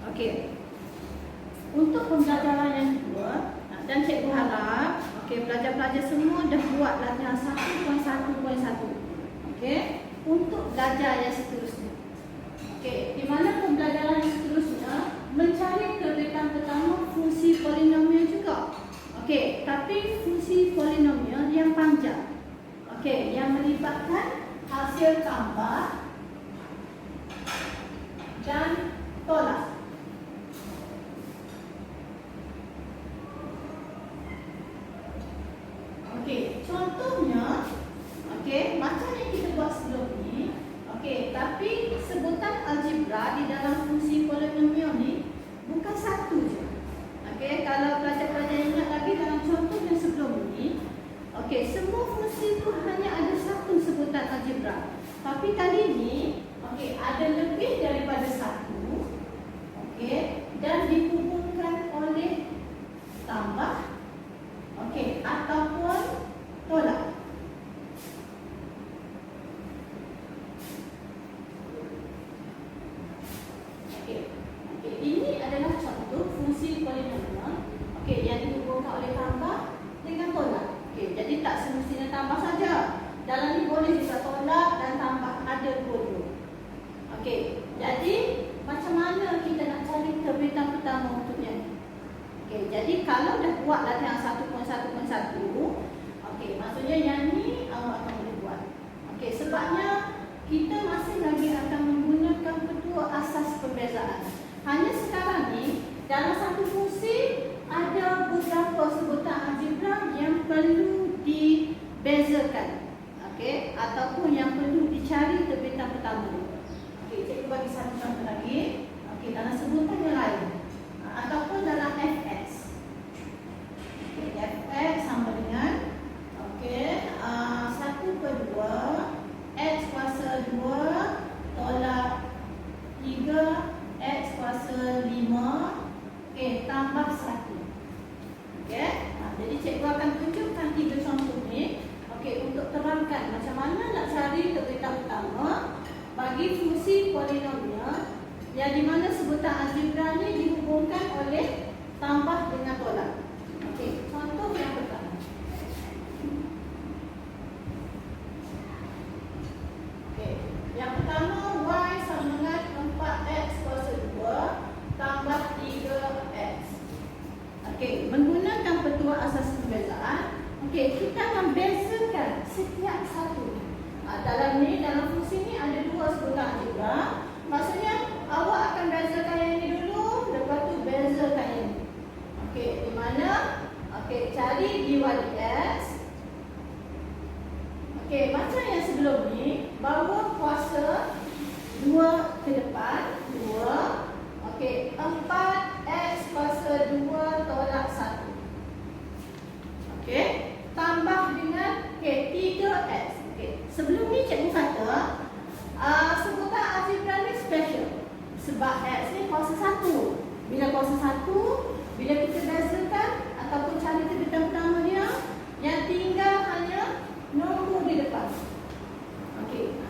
Okey. Untuk pembelajaran yang kedua, dan cikgu harap pelajar-pelajar semua dah buat latihan 1.1.1. Okey, untuk belajar yang seterusnya. Okey, di mana pembelajaran yang seterusnya mencari terbitan pertama fungsi polinomial juga. Okey, tapi fungsi polinomial yang panjang. Okey, yang melibatkan hasil tambah dan tolak. Okey, contohnya macam yang kita buat sebelum ni. Okey, tapi sebutan algebra di dalam fungsi polinomial ni bukan satu je. Okey, kalau pelajar-pelajar ingat lagi dalam contoh yang sebelum ni, semua fungsi tu hanya ada satu sebutan algebra. Tapi kali ni, ada lebih daripada satu. Dan dihubungkan oleh tambah ataupun tolak. Ini adalah contoh fungsi polinomial yang dihubungkan oleh tambah dengan tolak. Jadi tak semestinya tambah saja. Dalam ni boleh juga tolak dan tambah, ada dua-dua. Jadi macam mana kita nak cari terbitan pertama untuknya ni? Jadi kalau dah buat latihan 1.1.1, maksudnya yang ni awak akan boleh buat. Sebabnya kita masih lagi akan menggunakan kedua asas perbezaan. Hanya sekarang ni dalam satu fungsi ada beberapa sebutan algebra yang perlu dibezakan, ataupun yang perlu dicari terbitan pertama ni. Cikgu bagi satu contoh lagi. Dalam sebutan yang lain, ataupun dalam fx. Fx sama dengan 1/2 x kuasa 2 tolak 3 x kuasa 5 tambah 1. Jadi cikgu akan tunjukkan 3 contoh ni untuk terangkan macam mana nak cari terbitan pertama bagi fungsi polinomial yang di mana sebutan algebra ni dihubungkan oleh tambah dengan tolak. Contoh yang pertama. Yang pertama, y sama dengan 4x kuasa 2 tambah 3x. Menggunakan kedua asas perbezaan, kita akan bezakan setiap satu. Dalam fungsi ni ada dua sebutan algebra. Maksudnya awak akan bezakan yang ini dulu, lepas tu bezakan yang ini. Di mana cari dy dx. Macam yang sebelum ni, bawa kuasa 2 ke depan, 2. 4x kuasa 2 tolak 1. Tambah dengan 3x. Sebelum ni cikgu kata sebutan algebra ni special sebab x ni kuasa 1. Bila kuasa 1, bila kita bezakan ataupun cari terbitan pertama dia, yang tinggal hanya nombor di depan.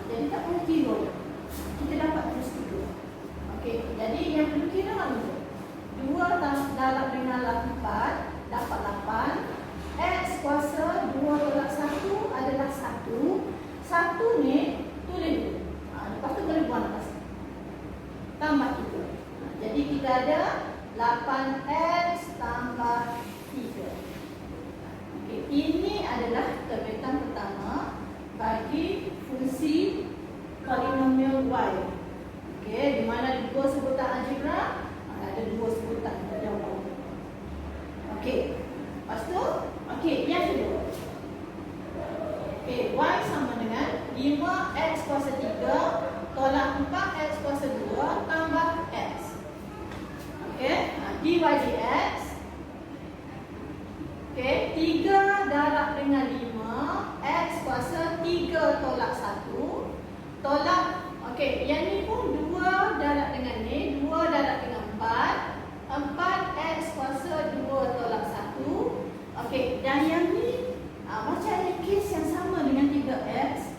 Jadi tak perlu kira, kita dapat terus kira. Jadi yang perlu kira apa? 2 darab dengan 4 dapat 8. X kuasa 2 tolak 1 adalah 1. 1 ni tulis dulu. Lepas tu boleh buang atas. Tambah 3. Jadi kita ada 8x tambah 3. Ini adalah terbitan pertama bagi fungsi polinomial y. Di mana dua sebutan algebra, ada dua sebutan kita jawab. Lepas tu, yang kedua. Y sama dengan 5x kuasa 3 tolak 4x kuasa 2 tambah x. Dy dx. 3 darab dengan 5 x kuasa 3 tolak 1 tolak, yang ni pun 2 darab dengan ni, 2 darab dengan 4 4x kuasa 2 tolak 1. Dan yang ni macam ada kes yang sama dengan 3x.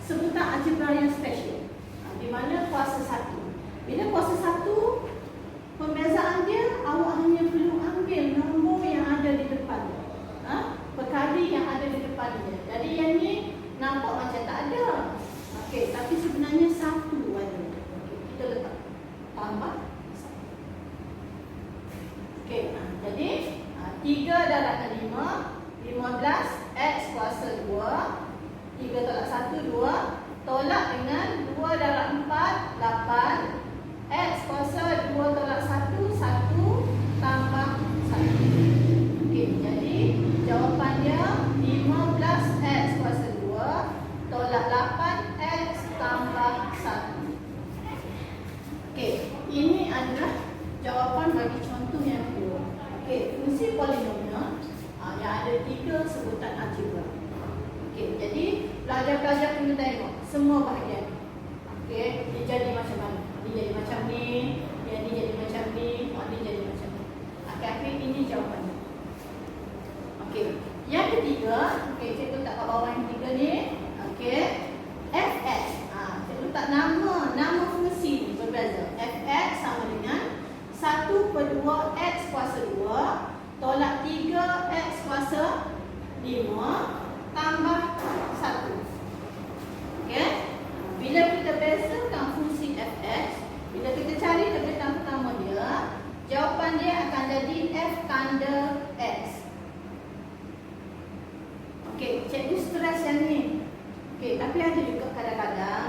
Sebutan algebra yang special, di mana kuasa 1. Bila kuasa 1 adalah jawapan bagi contoh yang kedua. Okey, fungsi polinomial yang ada 3 sebutan algebra. Okey, jadi pelajar-pelajar kena tengok semua bahagian. Okey, dia jadi macam mana? Dia jadi macam ni, dia jadi macam ni, dia jadi macam ni. Okey, ini jawapannya. Okey, yang ketiga, okey, cikgu letak kat bawah yang ketiga ni. Okey, fx. Cikgu letak nama fungsi ni berbeza. Fx sama dengan 1/2 x kuasa 2 tolak 3 x kuasa 5 tambah 1. Okey, bila kita bezakan fungsi fx, bila kita cari terbitan pertama dia, jawapan dia akan jadi f tanda x. Okey, cikgu stres yang ni. Okey, tapi ada juga kadang-kadang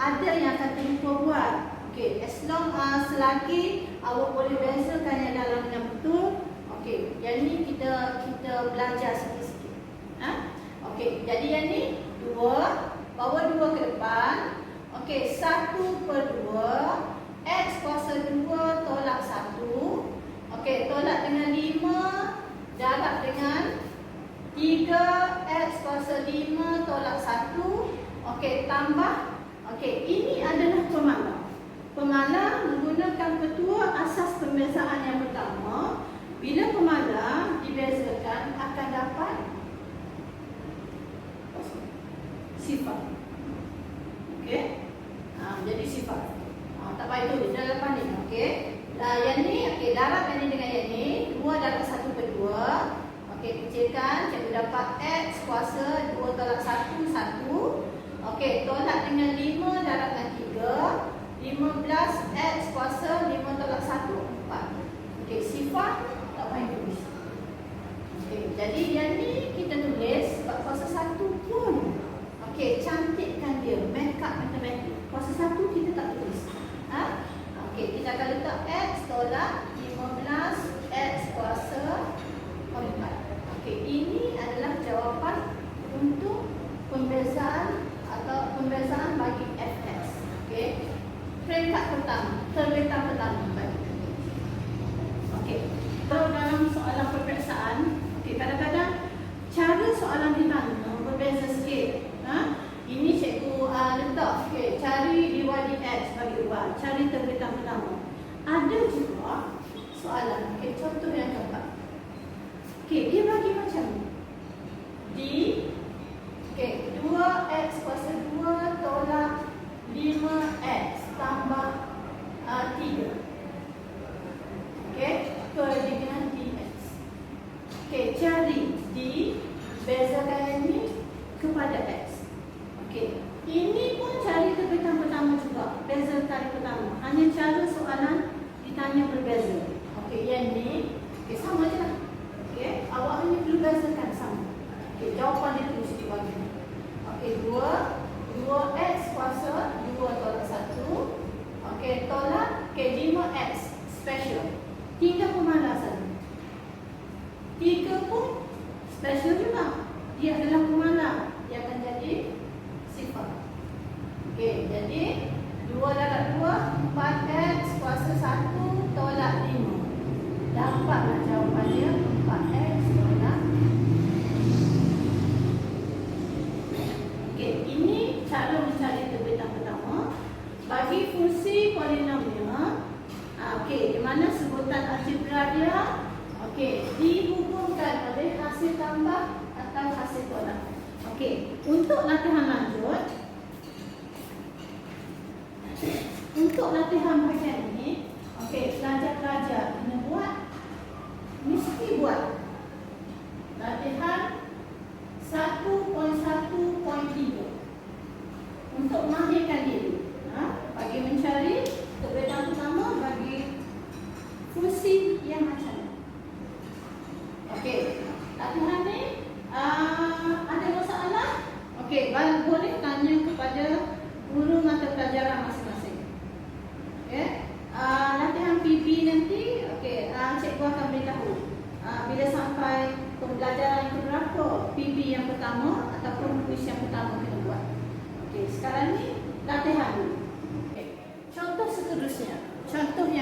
ada yang akan terlupa buat. Okey, as long selagi awak boleh bezakan yang dalam yang betul. Okey, yang ni kita belajar sikit-sikit. Okey, jadi yang ni 2, bawa 2 ke depan. Okey, 1/2 x kuasa 2 tolak 1. Okey, tolak dengan 5 darab dengan 3 x kuasa 5 tolak 1. Okey, tambah. Okey, ini adalah pemalang. Pemalang menggunakan ketua asas pembezaan yang pertama. Bila pemalang dibezakan akan dapat sifar. Okey. Jadi sifar. Tak payah tulis dalam depan ni. Okey. Yang ni, okey, darab yang ni dengan yang ni, 2 darab 1/2. Okey, kecilkan, cikgu dapat x kuasa 2 tolak 1, 1. Okey, tolak dengan 5 darab dengan 3. 15 x kuasa 5 tolak 1, 4. Okey, sifar tak payah tulis. Okey, jadi yang ni kita tulis sebab kuasa 1 pun. Okey, cantikkan dia, make up matematik. Kuasa 1 kita tak tulis. Okey, kita akan letak x tolak 15 x kuasa 4. Okey, ini adalah jawapan untuk pembezaan atau pembezaan bagi fx. Okey. Peringkat pertama, terbitan pertama bagi. Okey. Kalau dalam soalan peperiksaan, okey, kadang-kadang cara soalan ditanya berbeza sikit. Ini cikgu letak, okey, cari dy dx bagi ubah, cari terbitan pertama. Ada juga soalan, okey, contoh yang keempat. Okey, dia bagi macam ni. Okey, 2x kuasa 2 tolak 5x tambah 3. Okey, per dengan dx. Okey, cari d, bezakan yang ni kepada x. Okey, ini pun cari terbitan pertama juga, beza kali pertama. Hanya cara soalan ditanya berbeza. Okey, yang ni, okey, sama je lah. Okey, awak hanya perlu bezakan sama. Okey, jawapan dia terus dibagi. Okey, 2x kuasa 2 tolak 1. Okey, tolak, okey, 5x special. 3 pemalas saja. 3 pun special juga. Dia adalah pemalas. Dia akan jadi sifar. Okey, jadi 2 darab 2, 4x kuasa 1 tolak 5. Dapatlah jawapannya 4x tolak. Okey, ini cara mencari terbitan pertama bagi fungsi polinomial. Okey, di mana sebutan algebra dia okey dihubungkan oleh hasil tambah atau hasil tolak. Okey, untuk latihan lanjut, untuk latihan bahagian ini, okey, pelajar-pelajar kena mesti buat latihan 1.1.3 untuk mahirkan diri. Bagi mencari terbitan pertama bagi fungsi yang macam ni. Okey, latihan ni ada masalah? Okey, boleh tanya kepada guru mata pelajaran masing-masing. Okey, latihan PB nanti, okey, cikgu akan beritahu bila sampai pembelajaran yang berapa PB yang pertama ataupun kuis yang pertama kena buat. Okey, sekarang ni latihan dulu. Okay. Contoh seterusnya, contoh yang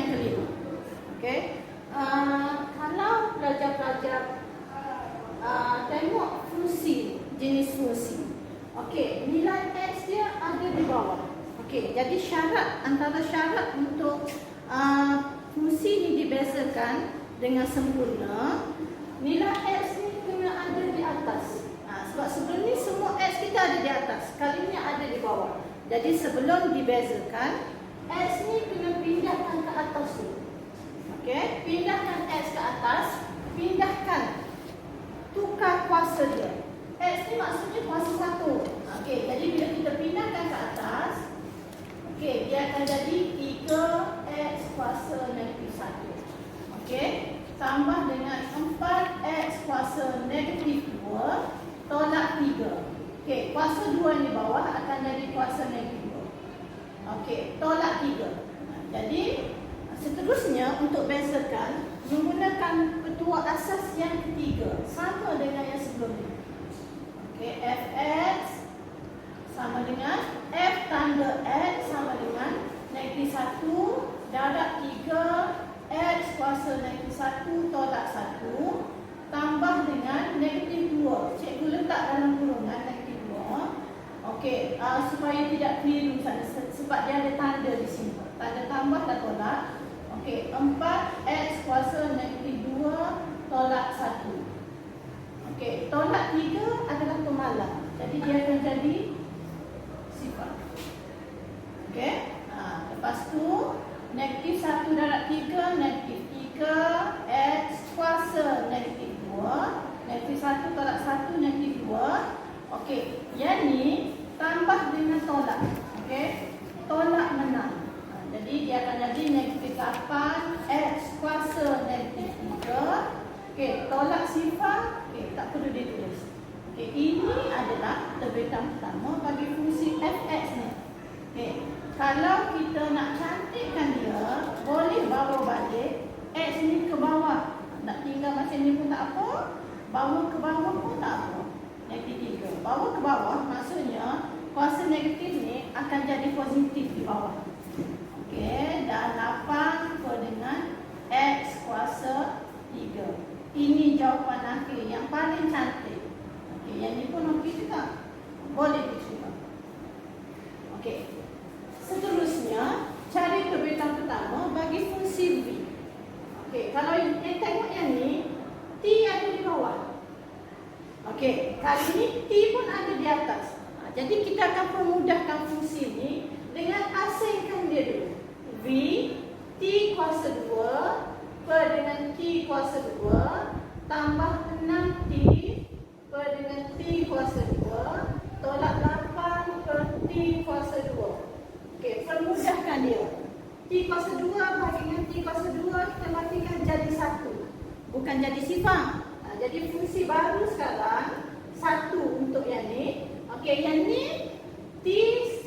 syarat, antara syarat untuk fungsi ini dibezakan dengan sempurna, nilai X ni kena ada di atas. Sebab sebelum ni semua X kita ada di atas, kali ini ada di bawah. Jadi sebelum dibezakan, X ni kena pindahkan ke atas dulu. Okey, pindahkan X ke atas, pindahkan, tukar kuasa dia. X ni maksudnya kuasa 1. Okey, jadi bila kita pindahkan ke atas, okey, dia akan jadi 3x kuasa negatif 1. Okey, tambah dengan 4x kuasa negatif 2 tolak 3. Okey, kuasa 2 di bawah akan jadi kuasa negatif 2. Okey, tolak 3. Jadi seterusnya untuk bezakan menggunakan petua asas yang ketiga, sama dengan yang sebelum ini. Okey, fx sama dengan f tanda x sama dengan negatif 1 darab 3 x kuasa negatif 1 tolak 1 tambah dengan negatif 2. Cikgu letak dalam kurungan negatif 2. Okey, supaya tidak keliru sana sebab dia ada tanda di sini. Tanda tambah dan tolak. Okey, 4x kuasa negatif 2 tolak 1. Okey, tolak 3 adalah pemalang. Jadi dia akan jadi sifar. Okey, lepas tu negatif 1 darab 3 negatif 3 x kuasa negatif 2. Negatif 1 tolak 1 negatif 2. Okey, yang ni tambah dengan tolak. Okey, tolak menang. Jadi dia akan jadi negatif 8 x kuasa negatif 3. Okey, tolak sifar. Okey, tak perlu ditulis. Okey, ini adalah terbitan pertama bagi fungsi fx ni. Okey, kalau kita nak cantikkan dia, boleh bawa balik x ni ke bawah. Nak tinggal macam ni pun tak apa. Bawa ke bawah pun tak apa. Negatif 3. Bawa ke bawah maksudnya kuasa negatif ni akan jadi positif di bawah. Okey, dan 8 dengan x kuasa 3. Ini jawapan akhir yang paling cantik. Okey, yang ni pun okey juga. Boleh dicuba. Okey. Seterusnya, cari terbitan pertama bagi fungsi v. Okey, kalau kita tengok yang ni, t ada di bawah. Okey, kali ni t pun ada di atas. Jadi kita akan permudahkan fungsi ni dengan asingkan dia dulu. V t kuasa 2 per dengan t kuasa 2 tambah 6t per dengan t kuasa 2 tolak 8 per t kuasa 2. Okey, permudahkan dia. T kuasa 2 bagi dengan t kuasa 2 kita matikan jadi 1. Bukan jadi sifar. Jadi fungsi baru sekarang 1 untuk yang ni. Okey, yang ni t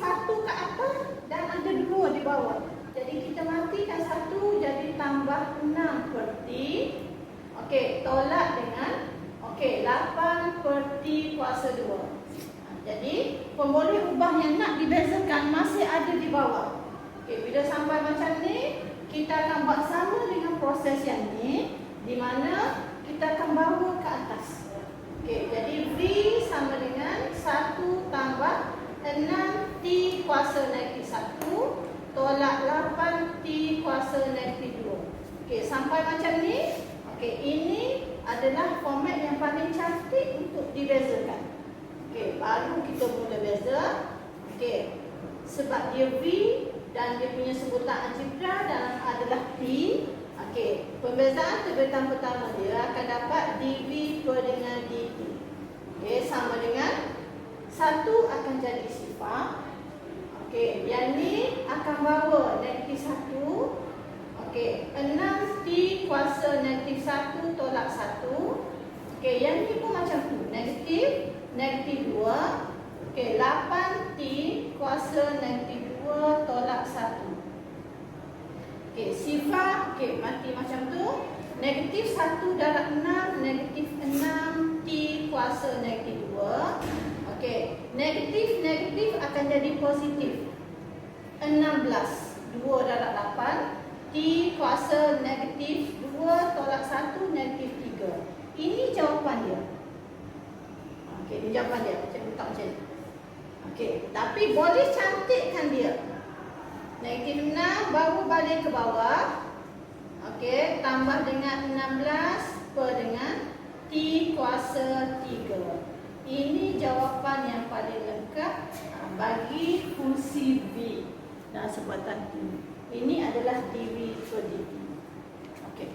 1 ke atas dan ada 2 di bawah. Jadi kita matikan 1 jadi tambah 6 per t. Okey, tolak dengan 8 per t kuasa 2. Jadi pemboleh ubah yang nak dibezakan masih ada di bawah. Okey, bila sampai macam ni, kita akan buat sama dengan proses yang ni, di mana kita akan bawa ke atas. Okey, jadi v sama dengan 1 tambah 6t kuasa negatif 1 tolak 8t kuasa negatif 2. Okey, sampai macam ni. Okey, ini adalah format yang paling cantik untuk dibezakan. Okey, baru kita mula beza. Okey, sebab dia v dan dia punya sebutan algebra dalam adalah p. Okey, pembezaan terbitan pertama dia akan dapat dv per dengan dt. Okey, sama dengan 1 akan jadi sifar. Okey, yang ni akan bawa negatif 1. Okey, 6t kuasa negatif 1 tolak 1. Okey, yang ni pun macam tu. Negatif 2. Okey, 8t kuasa negatif 2 tolak 1. Okey, sifar. Okey, mati macam tu. Negatif 1 darab 6, negatif 6t kuasa negatif 2. Okey, negatif akan jadi positif. 16, 2 darab 8. T kuasa negatif 2 tolak 1 negatif 3. Ini jawapan dia. Okey, ini jawapan dia. Macam letak macam ni. Okey, tapi boleh cantikkan dia. Negatif 6 baru balik ke bawah. Okey, tambah dengan 16 per dengan T kuasa 3. Ini jawapan yang paling lengkap bagi fungsi V dan sebatan T. Ini adalah dv per dt. Okey.